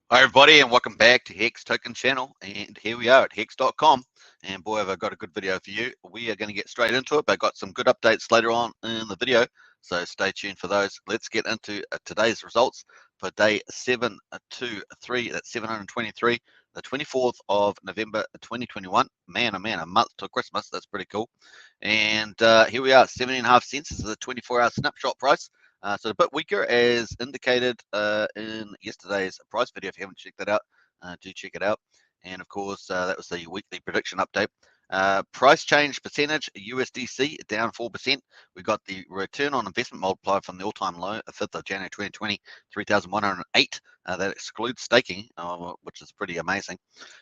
Hi everybody, and welcome back to Hex Token Channel. And here we are at hex.com, and boy have I got a good video for you. We are going to get straight into it, but I've got some good updates later on in the video, so stay tuned for those. Let's get into today's results for day 723, that's 723, the 24th of November 2021. Man, oh man, a month till Christmas. That's pretty cool. And here we are, 17.5 cents. This is the 24-hour snapshot price. So a bit weaker as indicated in yesterday's price video. If you haven't checked that out, do check it out. And of course, that was the weekly prediction update. Price change percentage, USDC down 4%. We got the return on investment multiplier from the all-time low, 5th of January 2020, 3,108. That excludes staking, which is pretty amazing.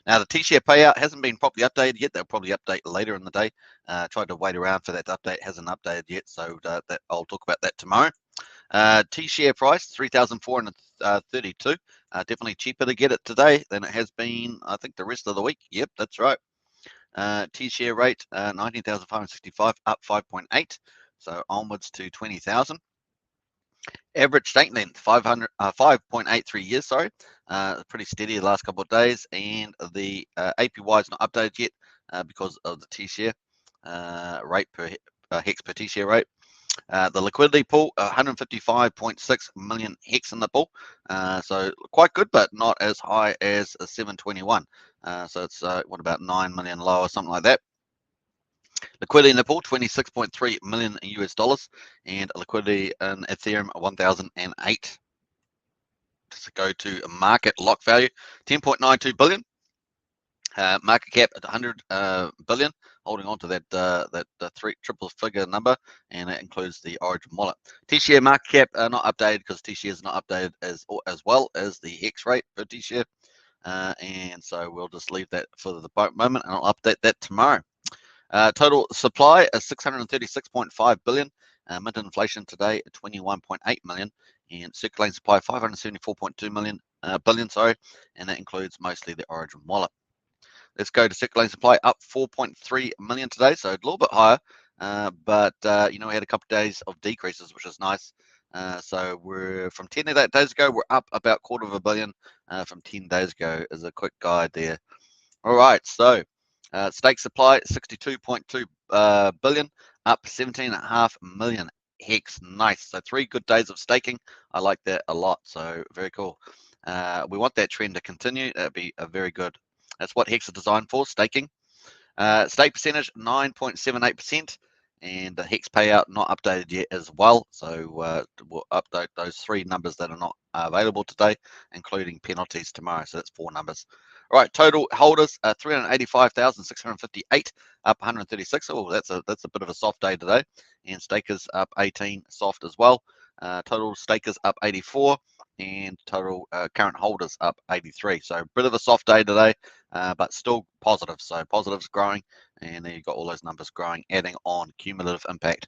Now, the TShare payout hasn't been properly updated yet. They'll probably update later in the day. Tried to wait around for that update. Hasn't updated yet, so I'll talk about that tomorrow. TShare price 3,432. Definitely cheaper to get it today than it has been, I think, the rest of the week. Yep, that's right. TShare rate 19,565, up 5.8, so onwards to 20,000. Average stake length 5.83 years. Sorry, pretty steady the last couple of days, and the APY is not updated yet because of the TShare rate per hex per TShare rate. The liquidity pool, 155.6 million hex in the pool, so quite good, but not as high as 721. So it's what, about 9 million low or something like that. Liquidity in the pool, 26.3 million US dollars, and liquidity in Ethereum, 1,008. Just go to market lock value, 10.92 billion. Market cap at 100 billion, holding on to that triple figure number, and that includes the Origin wallet. TShare market cap not updated because TShare is not updated as well as the hex rate per TShare, and so we'll just leave that for the moment, and I'll update that tomorrow. Total supply is 636.5 billion. Mint inflation today at 21.8 million, and circulating supply 574.2 million billion, sorry, and that includes mostly the Origin wallet. Let's go to circulating supply, up 4.3 million today, so a little bit higher, but we had a couple of days of decreases, which is nice. So we're from 10 days ago, we're up about $250 million from 10 days ago, as a quick guide there. All right, so stake supply 62.2 billion, up 17.5 million hex. Nice. So 3 good days of staking. I like that a lot. So very cool. We want that trend to continue. That'd be a very good. That's what Hex is designed for, staking. Stake percentage 9.78%, and the Hex payout not updated yet as well. So we'll update those 3 numbers that are not available today, including penalties tomorrow. So that's 4 numbers. All right, total holders 385,658, up 136. Oh, that's a bit of a soft day today. And stakers up 18, soft as well. Total stakers up 84, and total current holders up 83. So a bit of a soft day today, but still positive. So positives growing, and then you've got all those numbers growing, adding on cumulative impact.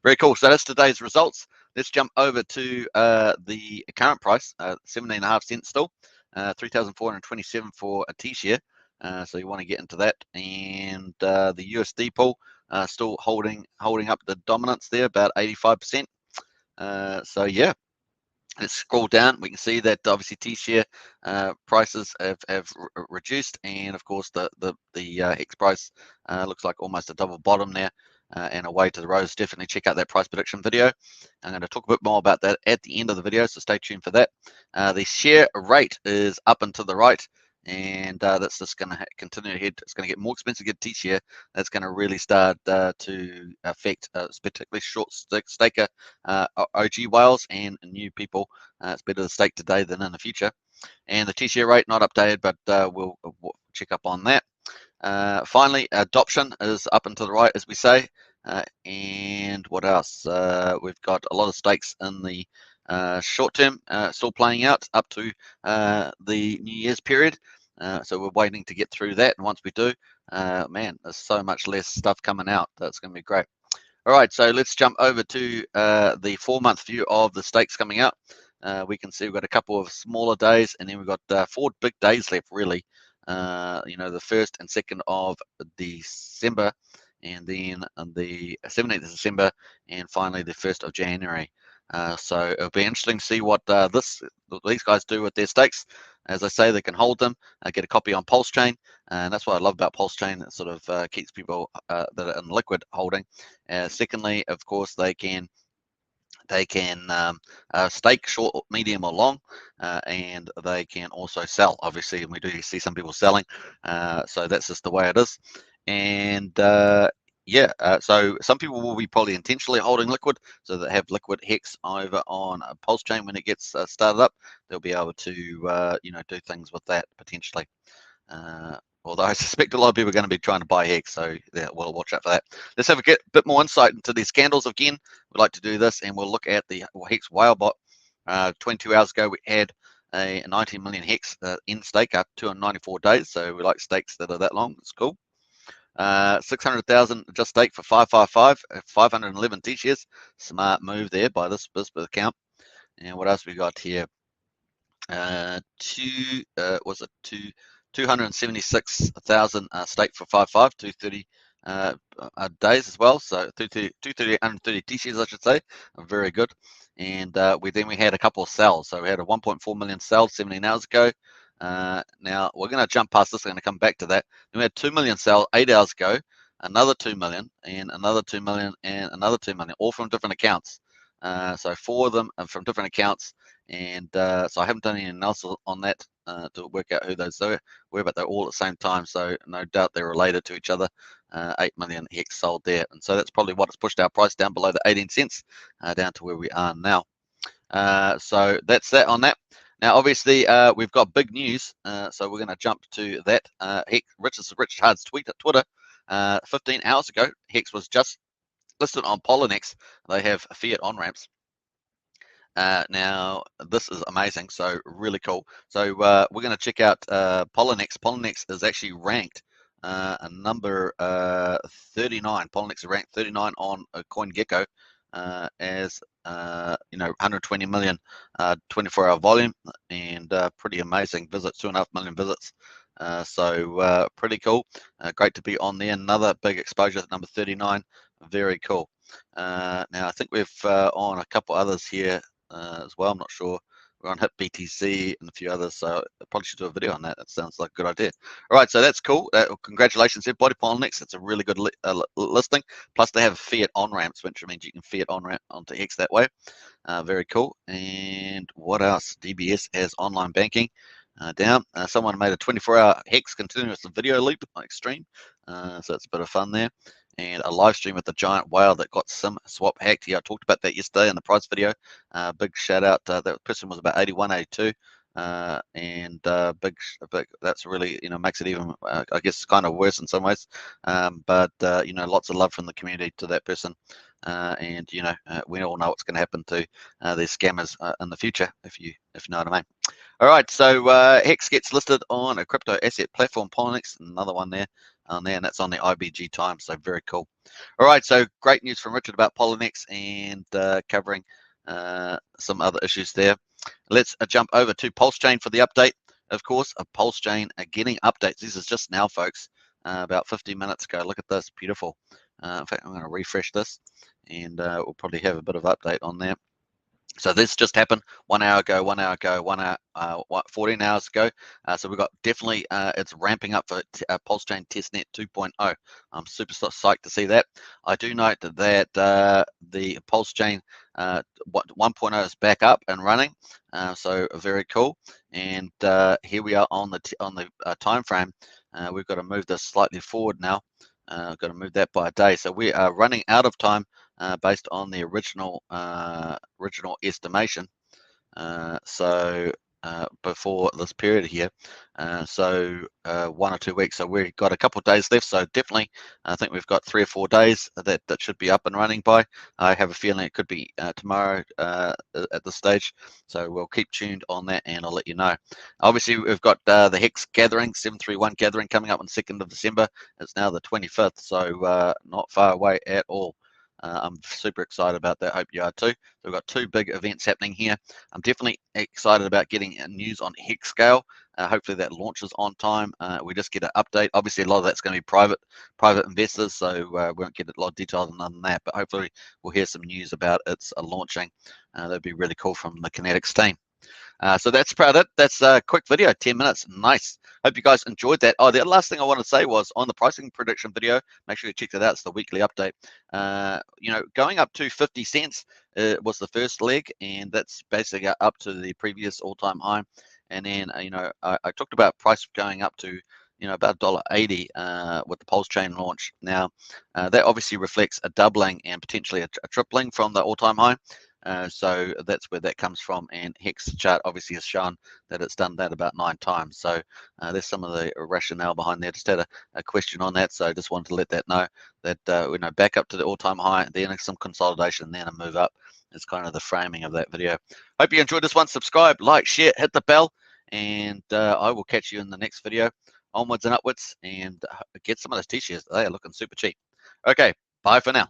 Very cool. So that's today's results. Let's jump over to the current price, 17.5 cents still, 3,427 for a TShare. So you want to get into that, and the USD pool still holding up the dominance there, about 85%. So yeah. Let's scroll down. We can see that obviously TShare prices have reduced, and of course the HEX price looks like almost a double bottom there, and a way to the rose. Definitely check out that price prediction video. I'm going to talk a bit more about that at the end of the video, so stay tuned for that. The share rate is up and to the right, and that's just going to continue ahead. It's going to get more expensive to get TShare. That's going to really start to affect particularly short staker OG whales and new people. It's better to stake today than in the future. And the TShare rate not updated, but we'll check up on that. Finally, adoption is up and to the right, as we say. And what else? We've got a lot of stakes in the short term still playing out up to the New Year's period. So we're waiting to get through that. And once we do, man, there's so much less stuff coming out. That's going to be great. All right, so let's jump over to the 4-month view of the stakes coming out. We can see we've got a couple of smaller days, and then we've got 4 big days left, really. The 1st and 2nd of December, and then on the 17th of December, and finally the 1st of January. So it'll be interesting to see what these guys do with their stakes. As I say, they can hold them, get a copy on PulseChain, and that's what I love about PulseChain. It sort of keeps people that are in liquid holding. Secondly, of course, they can stake short, medium, or long, and they can also sell, obviously, and we do see some people selling, so that's just the way it is. And yeah, so some people will be probably intentionally holding liquid, so they have liquid hex over on PulseChain. When it gets started up, they'll be able to do things with that potentially. Although I suspect a lot of people are going to be trying to buy Hex, so yeah, we'll watch out for that. Let's have a bit more insight into these candles again. We'd like to do this, and we'll look at the Hex Whalebot. 22 hours ago, we had a 19 million Hex in stake up 294 days, so we like stakes that are that long. It's cool. 600,000 just staked for 555, 511 TShares. Smart move there by this account. And what else we got here? 276,000 stake for 5.5, 230 days as well. So 230 TShares, I should say. Very good. And we had a couple of sells. So we had a 1.4 million sell 17 hours ago. Now we're going to jump past this. We're going to come back to that. Then we had 2 million sell 8 hours ago. Another 2 million, and another 2 million, and another 2 million, all from different accounts. So 4 of them are from different accounts. And so I haven't done any analysis on that to work out who those were, but they're all at the same time, so no doubt they're related to each other. 8 million Hex sold there, and so that's probably what has pushed our price down below the 18 cents, down to where we are now. So that's that on that. Now, obviously, we've got big news, so we're going to jump to that. Richard Hard's tweet at Twitter 15 hours ago. Hex was just listed on Poloniex. They have fiat on-ramps. Now, this is amazing, so really cool. So we're going to check out Poloniex. Poloniex is actually ranked a number 39. Poloniex is ranked 39 on CoinGecko as 120 million 24-hour volume, and pretty amazing visits, 2.5 million visits. So pretty cool. Great to be on there. Another big exposure at number 39. Very cool. Now I think we've on a couple others here as well. I'm not sure. We're on HIT BTC and a few others, so I probably should do a video on that. That sounds like a good idea. All right, so that's cool. Congratulations, everybody. Poloniex, it's a really good listing. Plus, they have fiat on-ramps, which means you can fiat on-ramp onto Hex that way. Very cool. And what else? DBS has online banking down. Someone made a 24-hour Hex continuous video loop on Extreme, so it's a bit of fun there. And a live stream with the giant whale that got SIM swap hacked. Yeah, I talked about that yesterday in the price video. Big shout out. That person was about 81, 82. And big, that's really, makes it even, I guess, kind of worse in some ways. But lots of love from the community to that person. And we all know what's going to happen to these scammers in the future, if you know what I mean. All right, so Hex gets listed on a crypto asset platform, Poloniex, another one there, and that's on the IBG time, so very cool. All right, so great news from Richard about Poloniex and covering some other issues there. Let's jump over to PulseChain for the update. Of course, PulseChain getting updates. This is just now, folks, about 15 minutes ago. Look at this, beautiful. In fact, I'm going to refresh this, and we'll probably have a bit of update on there. So this just happened 1 hour ago, 1 hour ago, 14 hours ago. So we've got definitely, it's ramping up for PulseChain Testnet 2.0. I'm super psyched to see that. I do note that the PulseChain 1.0 is back up and running. So very cool. And here we are on the time frame. We've got to move this slightly forward now. Got to move that by a day. So we are running out of time based on the original estimation. So before this period here, so 1 or 2 weeks. So we've got a couple of days left. So definitely, I think we've got 3 or 4 days that should be up and running by. I have a feeling it could be tomorrow at this stage. So we'll keep tuned on that, and I'll let you know. Obviously, we've got the Hex gathering, 731 gathering coming up on 2nd of December. It's now the 25th, so not far away at all. I'm super excited about that. Hope you are too. So we've got two big events happening here. I'm definitely excited about getting news on Hex Scale. Hopefully that launches on time. We just get an update. Obviously, a lot of that's going to be private investors, so we won't get a lot of details on that. But hopefully, we'll hear some news about its launching. That'd be really cool from the Kinetics team. So that's about it. That's a quick video, 10 minutes. Nice. Hope you guys enjoyed that. Oh, the last thing I want to say was on the pricing prediction video, make sure you check that out. It's the weekly update. Going up to 50 cents was the first leg, and that's basically up to the previous all-time high. And then, I talked about price going up to, about $1.80 with the PulseChain launch. Now, that obviously reflects a doubling and potentially a tripling from the all-time high. So that's where that comes from, and Hex chart obviously has shown that it's done that about 9 times. So there's some of the rationale behind there. Just had a question on that, so I just wanted to let that know that back up to the all-time high, then some consolidation, then a move up. It's kind of the framing of that video. Hope you enjoyed this one. Subscribe, like, share, hit the bell, and I will catch you in the next video. Onwards and upwards, and get some of those T-shirts. They are looking super cheap. Okay, bye for now.